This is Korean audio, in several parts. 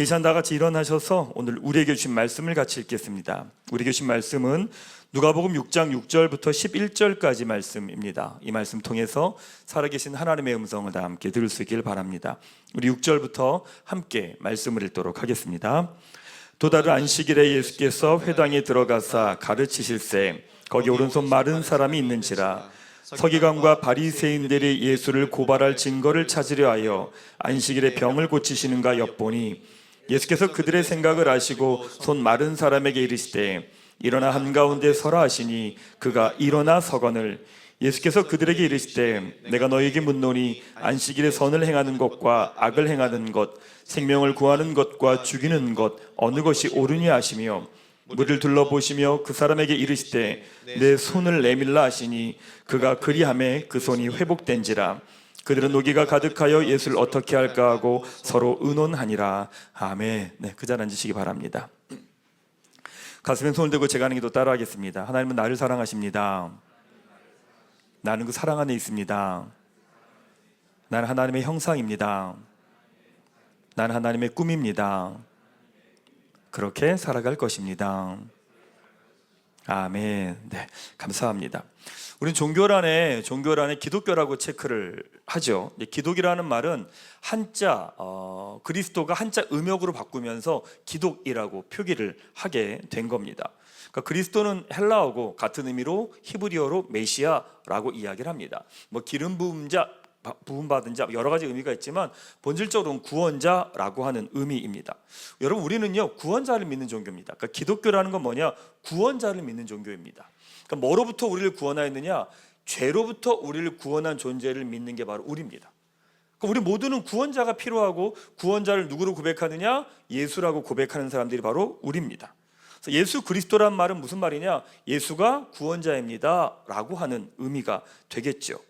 이 시간 다 같이 일어나셔서 오늘 우리에게 주신 말씀을 같이 읽겠습니다. 우리에게 주신 말씀은 누가복음 6장 6절부터 11절까지 말씀입니다. 이 말씀 통해서 살아계신 하나님의 음성을 다 함께 들을 수 있기를 바랍니다. 우리 6절부터 함께 말씀을 읽도록 하겠습니다. 또 다른 안식일에 예수께서 회당에 들어가사 가르치실세 거기 오른손 마른 사람이 있는지라. 서기관과 바리새인들이 예수를 고발할 증거를 찾으려 하여 안식일에 병을 고치시는가 엿보니 예수께서 그들의 생각을 아시고 손 마른 사람에게 이르시되 일어나 한가운데 서라 하시니 그가 일어나 서거늘. 예수께서 그들에게 이르시되 내가 너희에게 묻노니 안식일에 선을 행하는 것과 악을 행하는 것, 생명을 구하는 것과 죽이는 것 어느 것이 옳으냐 하시며 무리를 둘러보시며 그 사람에게 이르시되 내 손을 내밀라 하시니 그가 그리하매 그 손이 회복된지라. 그들은 노기가 가득하여 예수를 어떻게 할까 하고 서로 의논하니라. 아멘. 네, 그 자리에 앉으시기 바랍니다. 가슴에 손을 대고 제가 하는 기도 따라하겠습니다. 하나님은 나를 사랑하십니다. 나는 그 사랑 안에 있습니다. 나는 하나님의 형상입니다. 나는 하나님의 꿈입니다. 그렇게 살아갈 것입니다. 아멘. 네, 감사합니다. 우리는 종교란에 기독교라고 체크를 하죠. 기독이라는 말은 한자 그리스도가 한자 음역으로 바꾸면서 기독이라고 표기를 하게 된 겁니다. 그러니까 그리스도는 헬라어고 같은 의미로 히브리어로 메시아라고 이야기를 합니다. 뭐 기름 부음 받은 자 여러 가지 의미가 있지만 본질적으로는 구원자라고 하는 의미입니다. 여러분, 우리는요 구원자를 믿는 종교입니다. 그러니까 기독교라는 건 뭐냐? 구원자를 믿는 종교입니다. 그러니까 뭐로부터 우리를 구원하였느냐? 죄로부터 우리를 구원한 존재를 믿는 게 바로 우리입니다. 그러니까 우리 모두는 구원자가 필요하고 구원자를 누구로 고백하느냐? 예수라고 고백하는 사람들이 바로 우리입니다. 그래서 예수 그리스도란 말은 무슨 말이냐? 예수가 구원자입니다 라고 하는 의미가 되겠죠.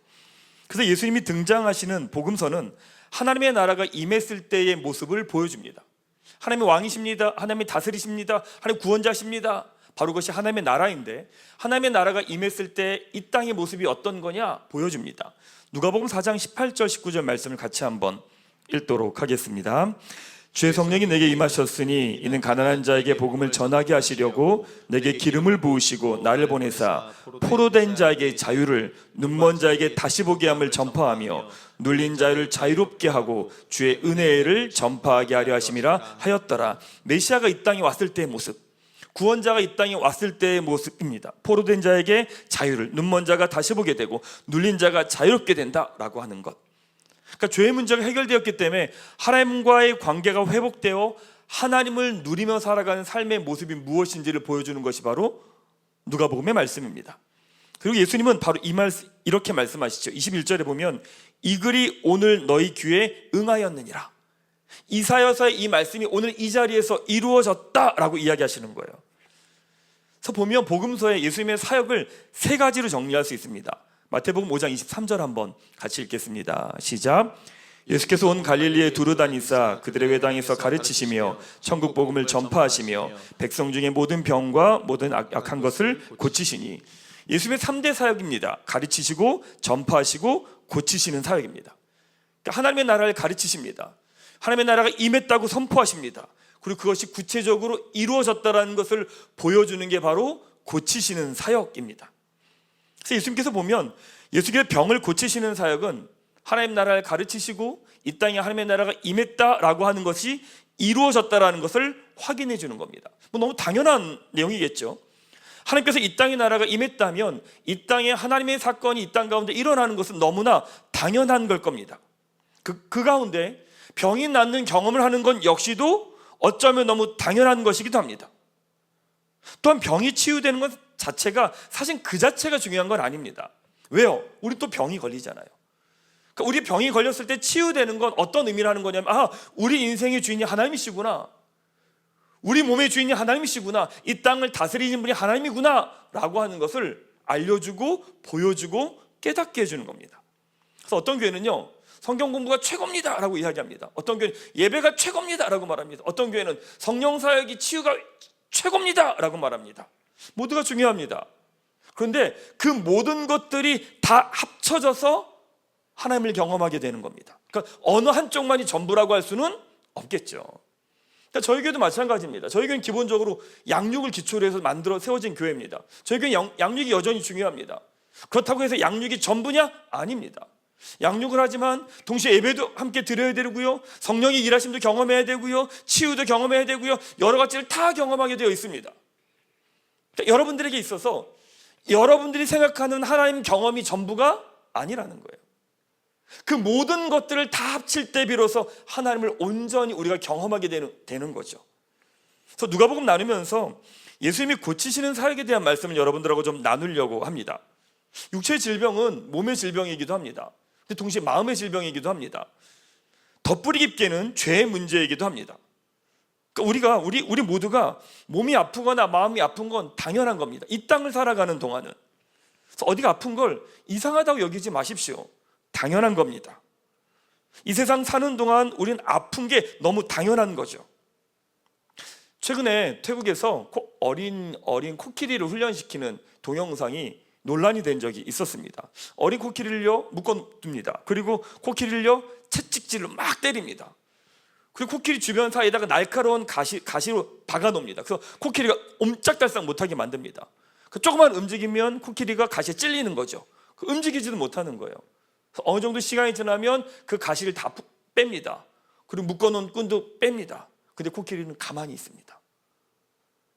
그래서 예수님이 등장하시는 복음서는 하나님의 나라가 임했을 때의 모습을 보여줍니다. 하나님의 왕이십니다. 하나님이 다스리십니다. 하나님 구원자십니다. 바로 그것이 하나님의 나라인데 하나님의 나라가 임했을 때 이 땅의 모습이 어떤 거냐 보여줍니다. 누가복음 4장 18절 19절 말씀을 같이 한번 읽도록 하겠습니다. 주의 성령이 내게 임하셨으니 이는 가난한 자에게 복음을 전하게 하시려고 내게 기름을 부으시고 나를 보내사 포로된 자에게 자유를, 눈먼 자에게 다시 보게 함을 전파하며 눌린 자를 자유롭게 하고 주의 은혜를 전파하게 하려 하심이라 하였더라. 메시아가 이 땅에 왔을 때의 모습, 구원자가 이 땅에 왔을 때의 모습입니다. 포로된 자에게 자유를, 눈먼 자가 다시 보게 되고 눌린 자가 자유롭게 된다라고 하는 것. 그러니까 죄의 문제가 해결되었기 때문에 하나님과의 관계가 회복되어 하나님을 누리며 살아가는 삶의 모습이 무엇인지를 보여주는 것이 바로 누가복음의 말씀입니다. 그리고 예수님은 바로 이렇게 말씀하시죠. 21절에 보면 이 글이 오늘 너희 귀에 응하였느니라. 이사야서의 이 말씀이 오늘 이 자리에서 이루어졌다라고 이야기하시는 거예요. 그래서 보면 복음서에 예수님의 사역을 세 가지로 정리할 수 있습니다. 마태복음 5장 23절 한번 같이 읽겠습니다. 시작. 예수께서 온 갈릴리에 두루 다니사 그들의 회당에서 가르치시며 천국 복음을 전파하시며 백성 중에 모든 병과 모든 악한 것을 고치시니. 예수님의 3대 사역입니다. 가르치시고 전파하시고 고치시는 사역입니다. 그러니까 하나님의 나라를 가르치십니다. 하나님의 나라가 임했다고 선포하십니다. 그리고 그것이 구체적으로 이루어졌다는 것을 보여주는 게 바로 고치시는 사역입니다. 그래서 예수님께서 보면 예수께서 병을 고치시는 사역은 하나님 나라를 가르치시고 이 땅에 하나님의 나라가 임했다라고 하는 것이 이루어졌다라는 것을 확인해 주는 겁니다. 뭐 너무 당연한 내용이겠죠. 하나님께서 이 땅의 나라가 임했다면 이 땅에 하나님의 사건이 이 땅 가운데 일어나는 것은 너무나 당연한 걸 겁니다. 그 가운데 병이 낫는 경험을 하는 건 역시도 어쩌면 너무 당연한 것이기도 합니다. 또한 병이 치유되는 것 자체가 사실 그 자체가 중요한 건 아닙니다. 왜요? 우리 또 병이 걸리잖아요. 그러니까 우리 병이 걸렸을 때 치유되는 건 어떤 의미라는 거냐면 우리 인생의 주인이 하나님이시구나, 우리 몸의 주인이 하나님이시구나, 이 땅을 다스리는 분이 하나님이구나 라고 하는 것을 알려주고 보여주고 깨닫게 해주는 겁니다. 그래서 어떤 교회는요 성경 공부가 최고입니다 라고 이야기합니다. 어떤 교회는 예배가 최고입니다 라고 말합니다. 어떤 교회는 성령 사역이 치유가 최고입니다 라고 말합니다. 모두가 중요합니다. 그런데 그 모든 것들이 다 합쳐져서 하나님을 경험하게 되는 겁니다. 그러니까 어느 한쪽만이 전부라고 할 수는 없겠죠. 그러니까 저희 교회도 마찬가지입니다. 저희 교회는 기본적으로 양육을 기초로 해서 만들어 세워진 교회입니다. 저희 교회는 양육이 여전히 중요합니다. 그렇다고 해서 양육이 전부냐? 아닙니다. 양육을 하지만 동시에 예배도 함께 드려야 되고요, 성령의 일하심도 경험해야 되고요, 치유도 경험해야 되고요, 여러 가지를 다 경험하게 되어 있습니다. 그러니까 여러분들에게 있어서 여러분들이 생각하는 하나님 경험이 전부가 아니라는 거예요. 그 모든 것들을 다 합칠 때 비로소 하나님을 온전히 우리가 경험하게 되는 거죠. 그래서 누가복음 나누면서 예수님이 고치시는 사역에 대한 말씀을 여러분들하고 좀 나누려고 합니다. 육체의 질병은 몸의 질병이기도 합니다. 근데 동시에 마음의 질병이기도 합니다. 덧뿌리 깊게는 죄의 문제이기도 합니다. 그러니까 우리 모두가 몸이 아프거나 마음이 아픈 건 당연한 겁니다. 이 땅을 살아가는 동안은. 그래서 어디가 아픈 걸 이상하다고 여기지 마십시오. 당연한 겁니다. 이 세상 사는 동안 우리는 아픈 게 너무 당연한 거죠. 최근에 태국에서 어린 코끼리를 훈련시키는 동영상이 논란이 된 적이 있었습니다. 어린 코끼리를요 묶어둡니다. 그리고 코끼리를요 채찍질로 막 때립니다. 그리고 코끼리 주변 사이에다가 날카로운 가시로 박아놓습니다. 그래서 코끼리가 옴짝달싹 못하게 만듭니다. 그 조금만 움직이면 코끼리가 가시에 찔리는 거죠. 움직이지도 못하는 거예요. 어느 정도 시간이 지나면 그 가시를 다 뺍니다. 그리고 묶어놓은 끈도 뺍니다. 근데 코끼리는 가만히 있습니다.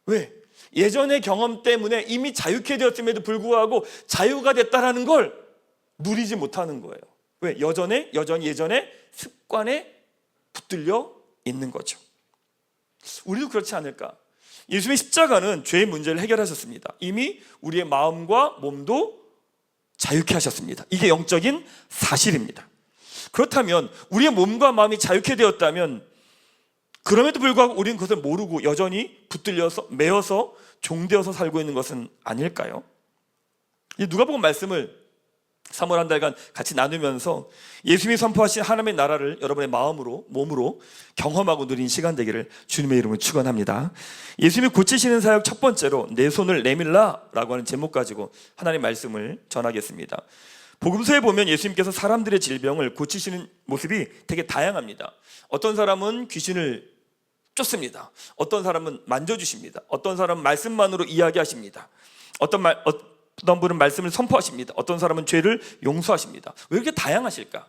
왜? 예전의 경험 때문에 이미 자유케 되었음에도 불구하고 자유가 됐다는 걸 누리지 못하는 거예요. 왜? 여전히 예전의 습관에 붙들려 있는 거죠. 우리도 그렇지 않을까? 예수님의 십자가는 죄의 문제를 해결하셨습니다. 이미 우리의 마음과 몸도 자유케 하셨습니다. 이게 영적인 사실입니다. 그렇다면 우리의 몸과 마음이 자유케 되었다면 그럼에도 불구하고 우리는 그것을 모르고 여전히 붙들려서 매여서 종되어서 살고 있는 것은 아닐까요? 누가복음 말씀을 3월 한 달간 같이 나누면서 예수님이 선포하신 하나님의 나라를 여러분의 마음으로 몸으로 경험하고 누린 시간 되기를 주님의 이름으로 축원합니다. 예수님이 고치시는 사역 첫 번째로 내 손을 내밀라라고 하는 제목 가지고 하나님의 말씀을 전하겠습니다. 복음서에 보면 예수님께서 사람들의 질병을 고치시는 모습이 되게 다양합니다. 어떤 사람은 귀신을 쫓습니다. 어떤 사람은 만져주십니다. 어떤 사람은 말씀만으로 이야기하십니다. 어떤 분은 말씀을 선포하십니다. 어떤 사람은 죄를 용서하십니다. 왜 이렇게 다양하실까?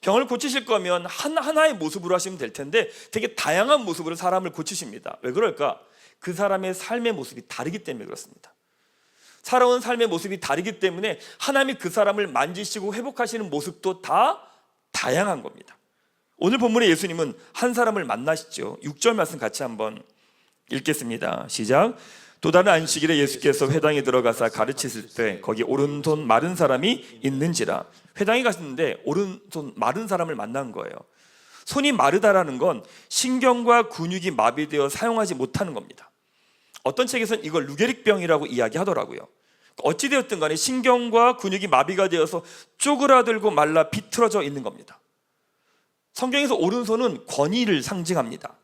병을 고치실 거면 하나의 모습으로 하시면 될 텐데 되게 다양한 모습으로 사람을 고치십니다. 왜 그럴까? 그 사람의 삶의 모습이 다르기 때문에 그렇습니다. 살아온 삶의 모습이 다르기 때문에 하나님이 그 사람을 만지시고 회복하시는 모습도 다 다양한 겁니다. 오늘 본문의 예수님은 한 사람을 만나시죠. 6절 말씀 같이 한번 읽겠습니다. 시작. 또 다른 안식일에 예수께서 회당에 들어가사 가르치실 때 거기 오른손 마른 사람이 있는지라. 회당에 갔는데 오른손 마른 사람을 만난 거예요. 손이 마르다라는 건 신경과 근육이 마비되어 사용하지 못하는 겁니다. 어떤 책에서는 이걸 루게릭병이라고 이야기하더라고요. 어찌되었든 간에 신경과 근육이 마비가 되어서 쪼그라들고 말라 비틀어져 있는 겁니다. 성경에서 오른손은 권위를 상징합니다.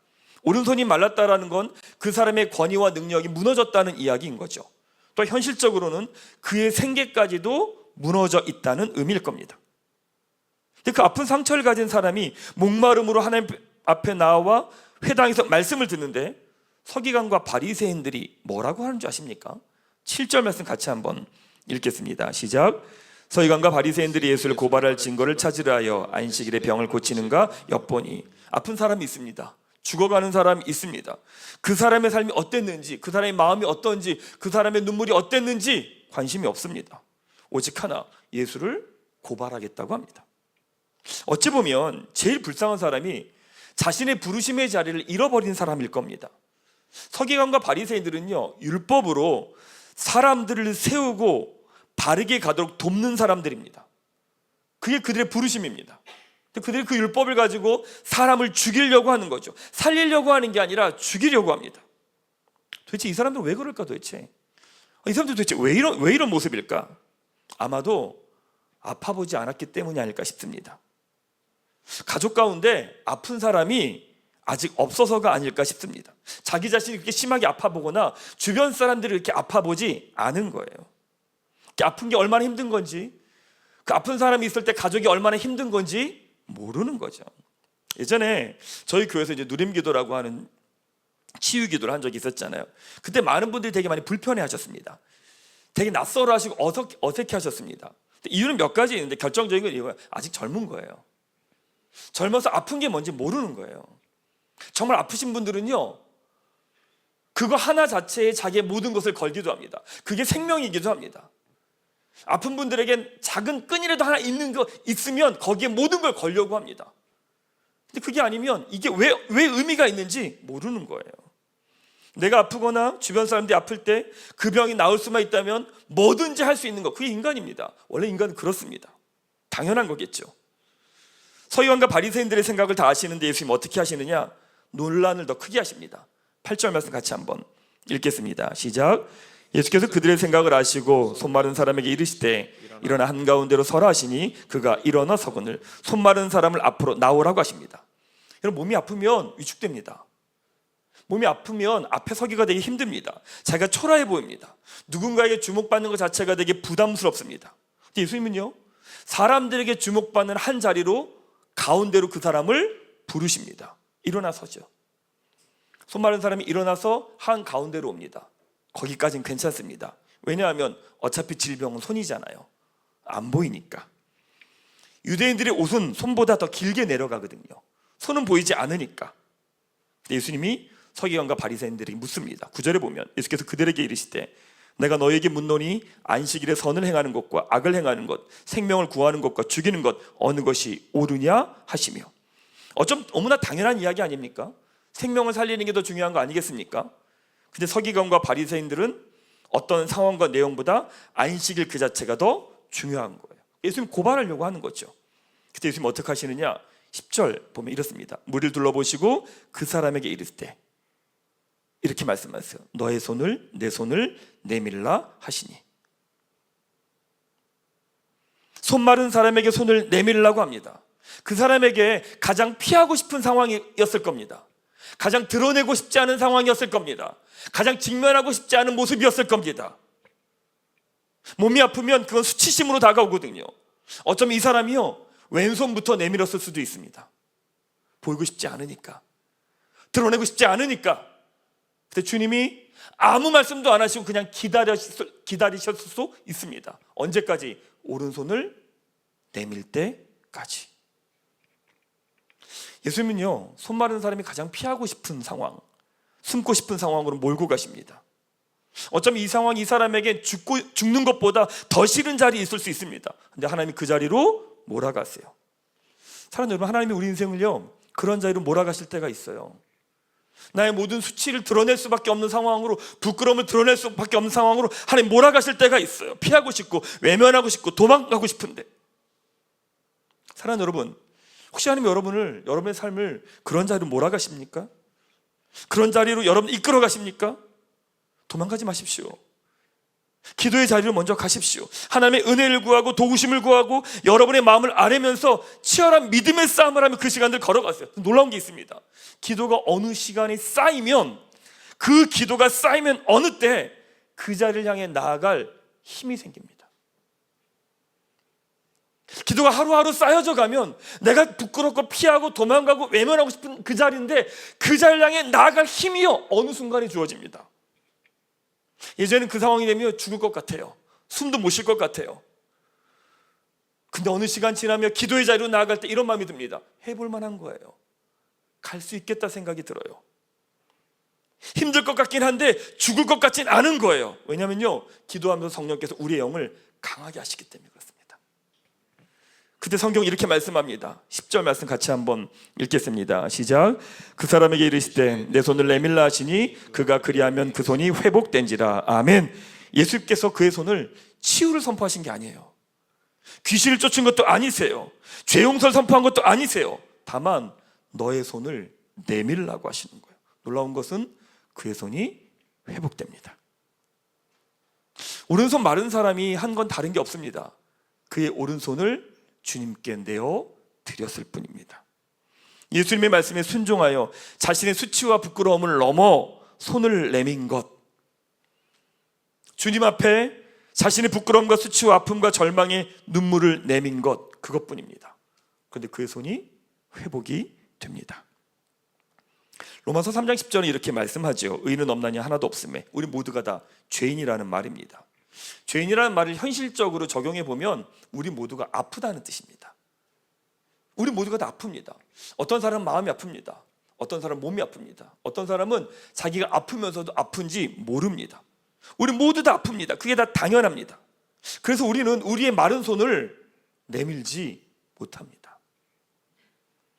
오른손이 말랐다라는 건 그 사람의 권위와 능력이 무너졌다는 이야기인 거죠. 또 현실적으로는 그의 생계까지도 무너져 있다는 의미일 겁니다. 그 아픈 상처를 가진 사람이 목마름으로 하나님 앞에 나와 회당에서 말씀을 듣는데 서기관과 바리새인들이 뭐라고 하는 줄 아십니까? 7절 말씀 같이 한번 읽겠습니다. 시작. 서기관과 바리새인들이 예수를 고발할 증거를 찾으려 하여 안식일에 병을 고치는가 엿보니. 아픈 사람이 있습니다. 죽어가는 사람이 있습니다. 그 사람의 삶이 어땠는지, 그 사람의 마음이 어떤지, 그 사람의 눈물이 어땠는지 관심이 없습니다. 오직 하나, 예수를 고발하겠다고 합니다. 어찌 보면 제일 불쌍한 사람이 자신의 부르심의 자리를 잃어버린 사람일 겁니다. 서기관과 바리새인들은요, 율법으로 사람들을 세우고 바르게 가도록 돕는 사람들입니다. 그게 그들의 부르심입니다. 그들이 그 율법을 가지고 사람을 죽이려고 하는 거죠. 살리려고 하는 게 아니라 죽이려고 합니다. 도대체 이 사람들은 왜 그럴까 도대체? 이 사람들 도대체 왜 이런 모습일까? 아마도 아파보지 않았기 때문이 아닐까 싶습니다. 가족 가운데 아픈 사람이 아직 없어서가 아닐까 싶습니다. 자기 자신이 그렇게 심하게 아파보거나 주변 사람들이 이렇게 아파보지 않은 거예요. 아픈 게 얼마나 힘든 건지, 그 아픈 사람이 있을 때 가족이 얼마나 힘든 건지 모르는 거죠. 예전에 저희 교회에서 이제 누림기도라고 하는 치유 기도를 한 적이 있었잖아요. 그때 많은 분들이 되게 많이 불편해 하셨습니다. 되게 낯설어 하시고 어색해 하셨습니다. 이유는 몇 가지 있는데 결정적인 건 이거예요. 아직 젊은 거예요. 젊어서 아픈 게 뭔지 모르는 거예요. 정말 아프신 분들은요, 그거 하나 자체에 자기의 모든 것을 걸기도 합니다. 그게 생명이기도 합니다. 아픈 분들에겐 작은 끈이라도 하나 있는 거 있으면 거기에 모든 걸 걸려고 합니다. 근데 그게 아니면 이게 왜 의미가 있는지 모르는 거예요. 내가 아프거나 주변 사람들이 아플 때 그 병이 나을 수만 있다면 뭐든지 할 수 있는 것, 그게 인간입니다. 원래 인간은 그렇습니다. 당연한 거겠죠. 서기관과 바리새인들의 생각을 다 아시는데 예수님 어떻게 하시느냐? 논란을 더 크게 하십니다. 8절 말씀 같이 한번 읽겠습니다. 시작. 예수께서 그들의 생각을 아시고 손 마른 사람에게 이르시되 일어나 한가운데로 서라 하시니 그가 일어나 서거늘 손 마른 사람을 앞으로 나오라고 하십니다. 여러분, 몸이 아프면 위축됩니다. 몸이 아프면 앞에 서기가 되게 힘듭니다. 자기가 초라해 보입니다. 누군가에게 주목받는 것 자체가 되게 부담스럽습니다. 근데 예수님은요, 사람들에게 주목받는 한 자리로 가운데로 그 사람을 부르십니다. 일어나 서죠. 손 마른 사람이 일어나서 한 가운데로 옵니다. 거기까지는 괜찮습니다. 왜냐하면 어차피 질병은 손이잖아요. 안 보이니까. 유대인들의 옷은 손보다 더 길게 내려가거든요. 손은 보이지 않으니까. 근데 예수님이 서기관과 바리새인들에게 묻습니다. 9절에 보면 예수께서 그들에게 이르시되 내가 너에게 묻노니 안식일에 선을 행하는 것과 악을 행하는 것, 생명을 구하는 것과 죽이는 것 어느 것이 옳으냐 하시며. 어쩜 너무나 당연한 이야기 아닙니까? 생명을 살리는 게 더 중요한 거 아니겠습니까? 근데 서기관과 바리새인들은 어떤 상황과 내용보다 안식일 그 자체가 더 중요한 거예요. 예수님 고발하려고 하는 거죠. 그때 예수님 어떻게 하시느냐? 10절 보면 이렇습니다. 무리를 둘러보시고 그 사람에게 이르시되 이렇게 말씀하세요. 너의 손을 내 손을 내밀라 하시니. 손 마른 사람에게 손을 내밀라고 합니다. 그 사람에게 가장 피하고 싶은 상황이었을 겁니다. 가장 드러내고 싶지 않은 상황이었을 겁니다. 가장 직면하고 싶지 않은 모습이었을 겁니다. 몸이 아프면 그건 수치심으로 다가오거든요. 어쩌면 이 사람이요, 왼손부터 내밀었을 수도 있습니다. 보이고 싶지 않으니까, 드러내고 싶지 않으니까. 근데 주님이 아무 말씀도 안 하시고 그냥 기다리셨을 수 있습니다. 언제까지? 오른손을 내밀 때까지. 예수님은요, 손 마른 사람이 가장 피하고 싶은 상황, 숨고 싶은 상황으로 몰고 가십니다. 어쩌면 이 상황이 이 사람에게 죽는 것보다 더 싫은 자리에 있을 수 있습니다. 근데 하나님이 그 자리로 몰아가세요. 사랑하는 여러분, 하나님이 우리 인생을요, 그런 자리로 몰아가실 때가 있어요. 나의 모든 수치를 드러낼 수밖에 없는 상황으로, 부끄러움을 드러낼 수밖에 없는 상황으로 하나님 몰아가실 때가 있어요. 피하고 싶고 외면하고 싶고 도망가고 싶은데. 사랑하는 여러분, 혹시 하나님 여러분을, 여러분의 삶을 그런 자리로 몰아가십니까? 그런 자리로 여러분 이끌어 가십니까? 도망가지 마십시오. 기도의 자리로 먼저 가십시오. 하나님의 은혜를 구하고 도우심을 구하고 여러분의 마음을 아뢰면서 치열한 믿음의 싸움을 하며 그 시간들 걸어가세요. 놀라운 게 있습니다. 기도가 어느 시간에 쌓이면, 그 기도가 쌓이면 어느 때 그 자리를 향해 나아갈 힘이 생깁니다. 기도가 하루하루 쌓여져 가면 내가 부끄럽고 피하고 도망가고 외면하고 싶은 그 자리인데 그 자리를 향해 나아갈 힘이요, 어느 순간에 주어집니다. 예전에는 그 상황이 되면 죽을 것 같아요. 숨도 못 쉴 것 같아요. 근데 어느 시간 지나면 기도의 자리로 나아갈 때 이런 마음이 듭니다. 해볼 만한 거예요. 갈 수 있겠다 생각이 들어요. 힘들 것 같긴 한데 죽을 것 같진 않은 거예요. 왜냐면요, 기도하면서 성령께서 우리의 영을 강하게 하시기 때문에 그렇습니다. 그때 성경이 이렇게 말씀합니다. 10절 말씀 같이 한번 읽겠습니다. 시작. 그 사람에게 이르시되 내 손을 내밀라 하시니 그가 그리하면 그 손이 회복된지라. 아멘. 예수께서 그의 손을 치유를 선포하신 게 아니에요. 귀신을 쫓은 것도 아니세요. 죄 용서를 선포한 것도 아니세요. 다만 너의 손을 내밀라고 하시는 거예요. 놀라운 것은 그의 손이 회복됩니다. 오른손 마른 사람이 한 건 다른 게 없습니다. 그의 오른손을 주님께 내어 드렸을 뿐입니다. 예수님의 말씀에 순종하여 자신의 수치와 부끄러움을 넘어 손을 내민 것, 주님 앞에 자신의 부끄러움과 수치와 아픔과 절망의 눈물을 내민 것, 그것뿐입니다. 그런데 그의 손이 회복이 됩니다. 로마서 3장 10절은 이렇게 말씀하죠. 의인은 없나니 하나도 없음에 우리 모두가 다 죄인이라는 말입니다. 죄인이라는 말을 현실적으로 적용해 보면 우리 모두가 아프다는 뜻입니다. 우리 모두가 다 아픕니다. 어떤 사람은 마음이 아픕니다. 어떤 사람은 몸이 아픕니다. 어떤 사람은 자기가 아프면서도 아픈지 모릅니다. 우리 모두 다 아픕니다. 그게 다 당연합니다. 그래서 우리는 우리의 마른 손을 내밀지 못합니다.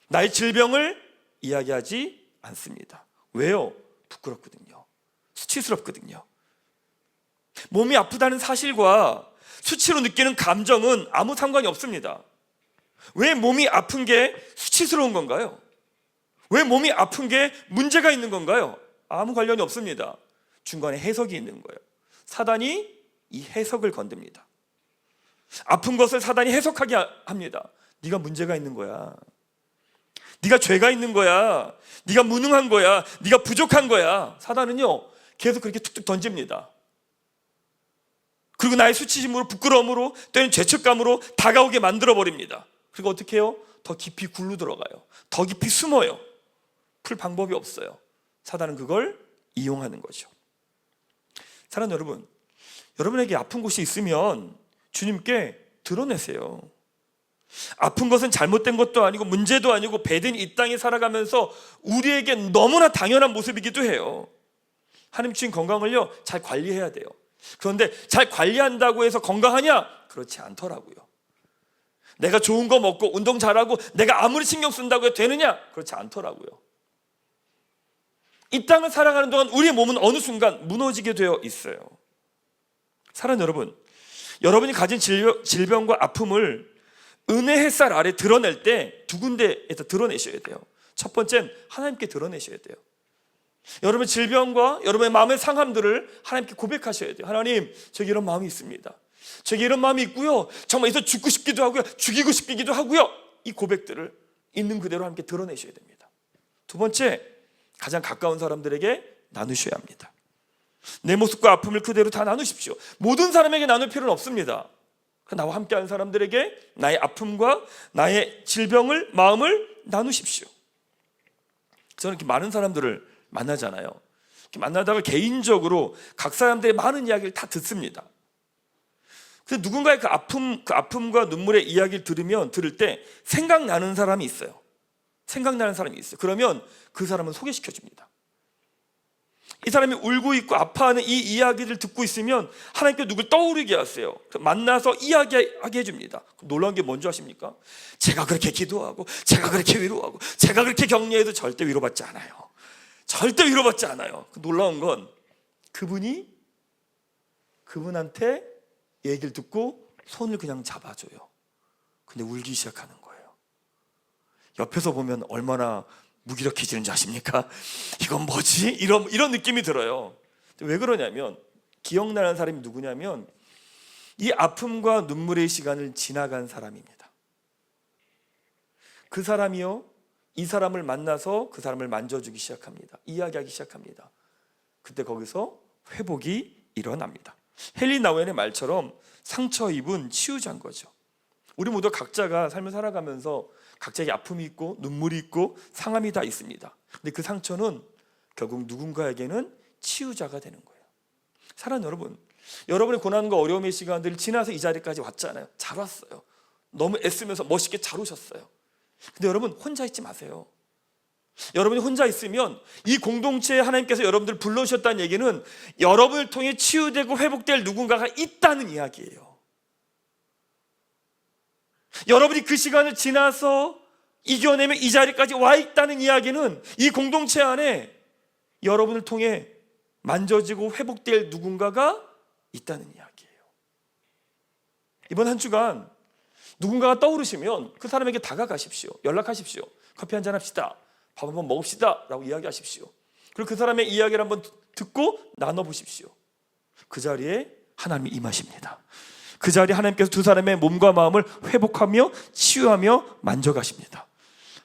나의 질병을 이야기하지 않습니다. 왜요? 부끄럽거든요. 수치스럽거든요. 몸이 아프다는 사실과 수치로 느끼는 감정은 아무 상관이 없습니다. 왜 몸이 아픈 게 수치스러운 건가요? 왜 몸이 아픈 게 문제가 있는 건가요? 아무 관련이 없습니다. 중간에 해석이 있는 거예요. 사단이 이 해석을 건듭니다. 아픈 것을 사단이 해석하게 합니다. 네가 문제가 있는 거야. 네가 죄가 있는 거야. 네가 무능한 거야. 네가 부족한 거야. 사단은요 계속 그렇게 툭툭 던집니다. 그리고 나의 수치심으로, 부끄러움으로, 때로는 죄책감으로 다가오게 만들어버립니다. 그리고 어떻게 해요? 더 깊이 굴러 들어가요. 더 깊이 숨어요. 풀 방법이 없어요. 사단은 그걸 이용하는 거죠. 사랑하는 여러분, 여러분에게 아픈 곳이 있으면 주님께 드러내세요. 아픈 것은 잘못된 것도 아니고 문제도 아니고 배든 이 땅에 살아가면서 우리에게 너무나 당연한 모습이기도 해요. 하나님 주신 건강을요 잘 관리해야 돼요. 그런데 잘 관리한다고 해서 건강하냐? 그렇지 않더라고요. 내가 좋은 거 먹고 운동 잘하고 내가 아무리 신경 쓴다고 해도 되느냐? 그렇지 않더라고요. 이 땅을 살아가는 동안 우리의 몸은 어느 순간 무너지게 되어 있어요. 사랑하는 여러분, 여러분이 가진 질병과 아픔을 은혜 햇살 아래 드러낼 때 두 군데에서 드러내셔야 돼요. 첫 번째는 하나님께 드러내셔야 돼요. 여러분의 질병과 여러분의 마음의 상함들을 하나님께 고백하셔야 돼요. 하나님, 저기 이런 마음이 있습니다. 저기 이런 마음이 있고요. 정말 이서 죽고 싶기도 하고요. 죽이고 싶기도 하고요. 이 고백들을 있는 그대로 함께 드러내셔야 됩니다. 두 번째, 가장 가까운 사람들에게 나누셔야 합니다. 내 모습과 아픔을 그대로 다 나누십시오. 모든 사람에게 나눌 필요는 없습니다. 나와 함께하는 사람들에게 나의 아픔과 나의 질병을, 마음을 나누십시오. 저는 이렇게 많은 사람들을 만나잖아요. 이렇게 만나다가 개인적으로 각 사람들의 많은 이야기를 다 듣습니다. 근데 누군가의 그 아픔과 눈물의 이야기를 들을 때 생각나는 사람이 있어요. 생각나는 사람이 있어요. 그러면 그 사람은 소개시켜줍니다. 이 사람이 울고 있고 아파하는 이 이야기를 듣고 있으면 하나님께 누굴 떠오르게 하세요. 만나서 이야기하게 해줍니다. 놀라운 게 뭔지 아십니까? 제가 그렇게 기도하고 제가 그렇게 위로하고 제가 그렇게 격려해도 절대 위로받지 않아요. 절대 위로받지 않아요. 놀라운 건 그분한테 얘기를 듣고 손을 그냥 잡아줘요. 근데 울기 시작하는 거예요. 옆에서 보면 얼마나 무기력해지는지 아십니까? 이건 뭐지? 이런 느낌이 들어요. 왜 그러냐면, 기억나는 사람이 누구냐면 이 아픔과 눈물의 시간을 지나간 사람입니다. 그 사람이요, 이 사람을 만나서 그 사람을 만져주기 시작합니다. 이야기하기 시작합니다. 그때 거기서 회복이 일어납니다. 헨리 나우엔의 말처럼 상처 입은 치유자인 거죠. 우리 모두 각자가 삶을 살아가면서 각자의 아픔이 있고 눈물이 있고 상함이 다 있습니다. 근데 그 상처는 결국 누군가에게는 치유자가 되는 거예요. 사랑하는 여러분, 여러분의 고난과 어려움의 시간들을 지나서 이 자리까지 왔잖아요. 잘 왔어요. 너무 애쓰면서 멋있게 잘 오셨어요. 근데 여러분, 혼자 있지 마세요. 여러분이 혼자 있으면 이 공동체에 하나님께서 여러분들을 불러주셨다는 얘기는 여러분을 통해 치유되고 회복될 누군가가 있다는 이야기예요. 여러분이 그 시간을 지나서 이겨내며 이 자리까지 와 있다는 이야기는 이 공동체 안에 여러분을 통해 만져지고 회복될 누군가가 있다는 이야기예요. 이번 한 주간 누군가가 떠오르시면 그 사람에게 다가가십시오. 연락하십시오. 커피 한잔 합시다. 밥 한번 먹읍시다 라고 이야기하십시오. 그리고 그 사람의 이야기를 한번 듣고 나눠보십시오. 그 자리에 하나님이 임하십니다. 그 자리에 하나님께서 두 사람의 몸과 마음을 회복하며 치유하며 만져가십니다.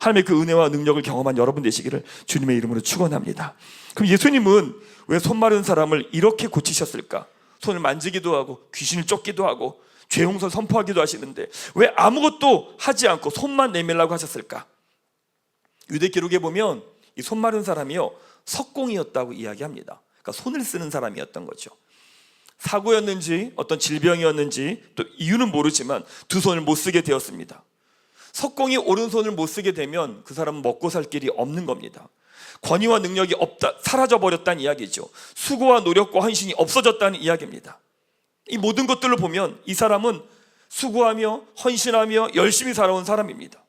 하나님의 그 은혜와 능력을 경험한 여러분 되시기를 주님의 이름으로 축원합니다. 그럼 예수님은 왜 손 마른 사람을 이렇게 고치셨을까? 손을 만지기도 하고 귀신을 쫓기도 하고 죄 용서 선포하기도 하시는데 왜 아무것도 하지 않고 손만 내밀라고 하셨을까? 유대 기록에 보면 이 손 마른 사람이요 석공이었다고 이야기합니다. 그러니까 손을 쓰는 사람이었던 거죠. 사고였는지 어떤 질병이었는지 또 이유는 모르지만 두 손을 못 쓰게 되었습니다. 석공이 오른손을 못 쓰게 되면 그 사람은 먹고 살 길이 없는 겁니다. 권위와 능력이 없다, 사라져 버렸다는 이야기죠. 수고와 노력과 헌신이 없어졌다는 이야기입니다. 이 모든 것들을 보면 이 사람은 수고하며 헌신하며 열심히 살아온 사람입니다.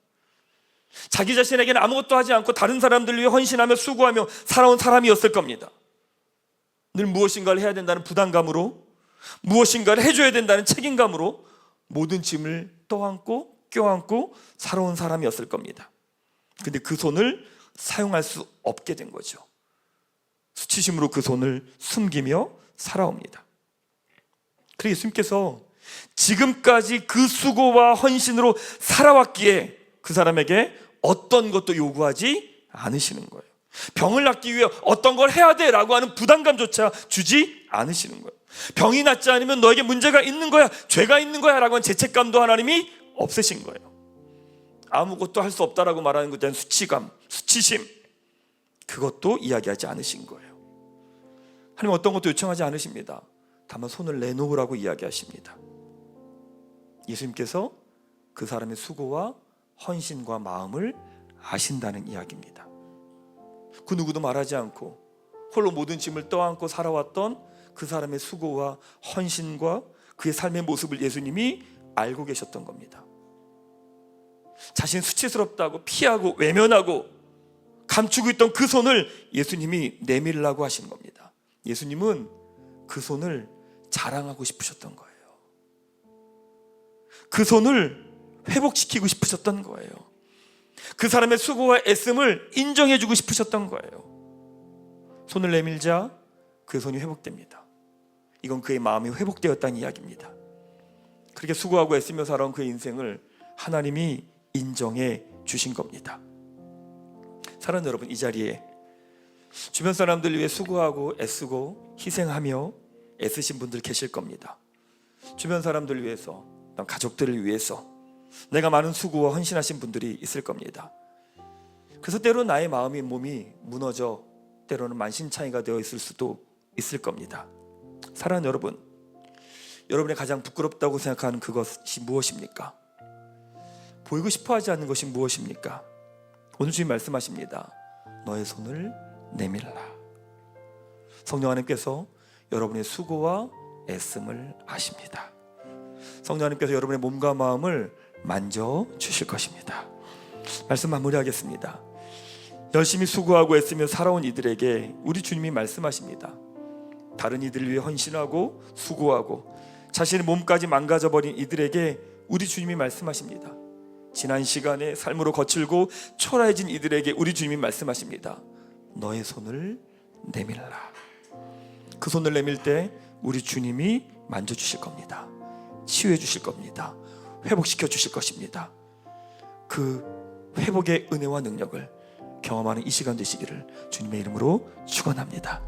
자기 자신에게는 아무것도 하지 않고 다른 사람들을 위해 헌신하며 수고하며 살아온 사람이었을 겁니다. 늘 무엇인가를 해야 된다는 부담감으로, 무엇인가를 해줘야 된다는 책임감으로 모든 짐을 떠안고 껴안고 살아온 사람이었을 겁니다. 근데 그 손을 사용할 수 없게 된 거죠. 수치심으로 그 손을 숨기며 살아옵니다. 그래서 예수님께서 지금까지 그 수고와 헌신으로 살아왔기에 그 사람에게 어떤 것도 요구하지 않으시는 거예요. 병을 낫기 위해 어떤 걸 해야 돼 라고 하는 부담감조차 주지 않으시는 거예요. 병이 낫지 않으면 너에게 문제가 있는 거야, 죄가 있는 거야 라고 하는 죄책감도 하나님이 없으신 거예요. 아무것도 할 수 없다라고 말하는 것에 대한 수치감, 수치심, 그것도 이야기하지 않으신 거예요. 하나님 어떤 것도 요청하지 않으십니다. 다만 손을 내놓으라고 이야기하십니다. 예수님께서 그 사람의 수고와 헌신과 마음을 아신다는 이야기입니다. 그 누구도 말하지 않고 홀로 모든 짐을 떠안고 살아왔던 그 사람의 수고와 헌신과 그의 삶의 모습을 예수님이 알고 계셨던 겁니다. 자신 수치스럽다고 피하고 외면하고 감추고 있던 그 손을 예수님이 내밀라고 하신 겁니다. 예수님은 그 손을 자랑하고 싶으셨던 거예요. 그 손을 회복시키고 싶으셨던 거예요. 그 사람의 수고와 애씀을 인정해주고 싶으셨던 거예요. 손을 내밀자 그의 손이 회복됩니다. 이건 그의 마음이 회복되었다는 이야기입니다. 그렇게 수고하고 애쓰며 살아온 그의 인생을 하나님이 인정해 주신 겁니다. 사랑하는 여러분, 이 자리에 주변 사람들을 위해 수고하고 애쓰고 희생하며 애쓰신 분들 계실 겁니다. 주변 사람들을 위해서, 가족들을 위해서 내가 많은 수고와 헌신하신 분들이 있을 겁니다. 그래서 때로는 나의 마음이 몸이 무너져 때로는 만신창이가 되어 있을 수도 있을 겁니다. 사랑하는 여러분, 여러분의 가장 부끄럽다고 생각하는 그것이 무엇입니까? 보이고 싶어 하지 않는 것이 무엇입니까? 오늘 주님 말씀하십니다. 너의 손을 내밀라. 성령 하나님께서 여러분의 수고와 애씀을 아십니다. 성령 하나님께서 여러분의 몸과 마음을 만져주실 것입니다. 말씀 마무리하겠습니다. 열심히 수고하고 애쓰며 살아온 이들에게 우리 주님이 말씀하십니다. 다른 이들을 위해 헌신하고 수고하고 자신의 몸까지 망가져버린 이들에게 우리 주님이 말씀하십니다. 지난 시간에 삶으로 거칠고 초라해진 이들에게 우리 주님이 말씀하십니다. 너의 손을 내밀라. 그 손을 내밀 때 우리 주님이 만져주실 겁니다. 치유해 주실 겁니다. 회복시켜 주실 것입니다. 그 회복의 은혜와 능력을 경험하는 이 시간 되시기를 주님의 이름으로 축원합니다.